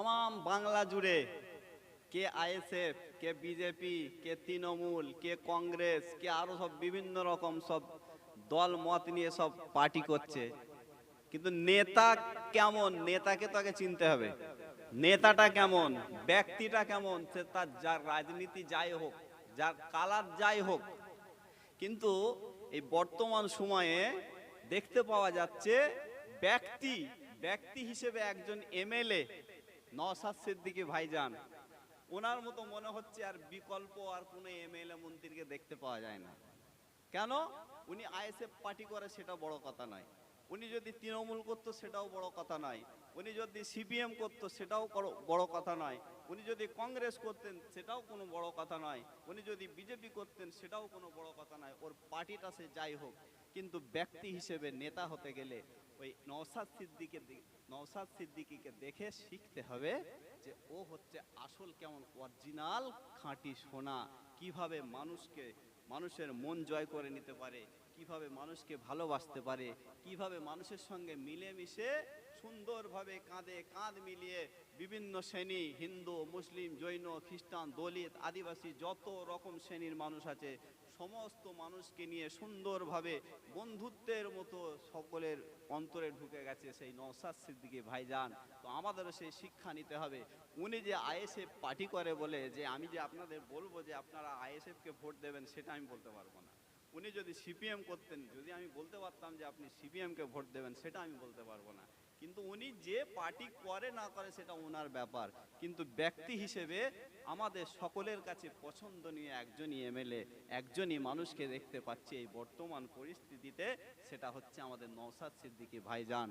তাম বাংলা জুড়ে কে আইএসএফ, কে বিজেপি, কে তৃণমূল, কে কংগ্রেস, কে আরো সব বিভিন্ন রকম সব দল মত নিয়ে সব পার্টি করছে, কিন্তু নেতা কেমন, নেতাকে তো আগে চিনতে হবে। নেতাটা কেমন, ব্যক্তিটা কেমন, সে তার যার রাজনীতি যাই হোক, যার কালার যাই হোক, কিন্তু এই বর্তমান সময়ে দেখতে পাওয়া যাচ্ছে ব্যক্তি ব্যক্তি হিসেবে একজন এমএলএ নওশাদ সিদ্দিকী ভাইজান, ওনার মতো মনে হচ্ছে আর বিকল্প আর কোনো এমএলএ মন্ত্রীকে দেখতে পাওয়া যায় না। কেন? উনি আইএসএফ পার্টি করে সেটা বড় কথা নয়, উনি যদি তৃণমূল করতো সেটাও বড় কথা নয়, উনি যদি সিপিএম করতো সেটাও বড় কথা নয়, উনি যদি কংগ্রেস করতেন সেটাও কোনো বড় কথা নয়, উনি যদি বিজেপি করতেন সেটাও কোনো বড় কথা নয়, ওর পার্টিটা সে যাই হোক, কিন্তু ব্যক্তি হিসেবে নেতা হতে গেলে ওই নওশাদ সিদ্দিকীকে দেখে শিখতে হবে যে ও হচ্ছে আসল কেমন অরিজিনাল খাঁটি সোনা, কিভাবে মানুষের মন জয় করে নিতে পারে, কিভাবে মানুষকে ভালোবাসতে পারে, কিভাবে মানুষের সঙ্গে মিলেমিশে সুন্দরভাবে কাঁধে কাঁধ মিলিয়ে বিভিন্ন শ্রেণী, হিন্দু, মুসলিম, জৈন, খ্রিস্টান, দলিত, আদিবাসী, যত রকম শ্রেণীর মানুষ আছে সমস্ত মানুষকে নিয়ে সুন্দরভাবে বন্ধুত্বের মতো সকলের অন্তরে ঢুকে গেছে সেই নওশাদ সিদ্দিকী ভাইজান। তো আমাদেরও সেই শিক্ষা নিতে হবে। উনি যে আইএসএফ পার্টি করে বলে যে আমি যে আপনাদের বলবো যে আপনারা আইএসএফকে ভোট দেবেন সেটা আমি বলতে পারবো না। উনি যদি সিপিএম করতেন, যদি আমি বলতে পারতাম যে আপনি সিপিএমকে ভোট দেবেন সেটা আমি বলতে পারবো না। কিন্তু উনি যে পার্টি করে না করে সেটা ওনার ব্যাপার, কিন্তু ব্যক্তি হিসেবে আমাদের সকলের কাছে পছন্দনীয় একজনই এমএলএ, একজনই মানুষকে দেখতে পাচ্ছি এই বর্তমান পরিস্থিতিতে, সেটা হচ্ছে আমাদের নওশাদ সিদ্দিকী ভাইজান।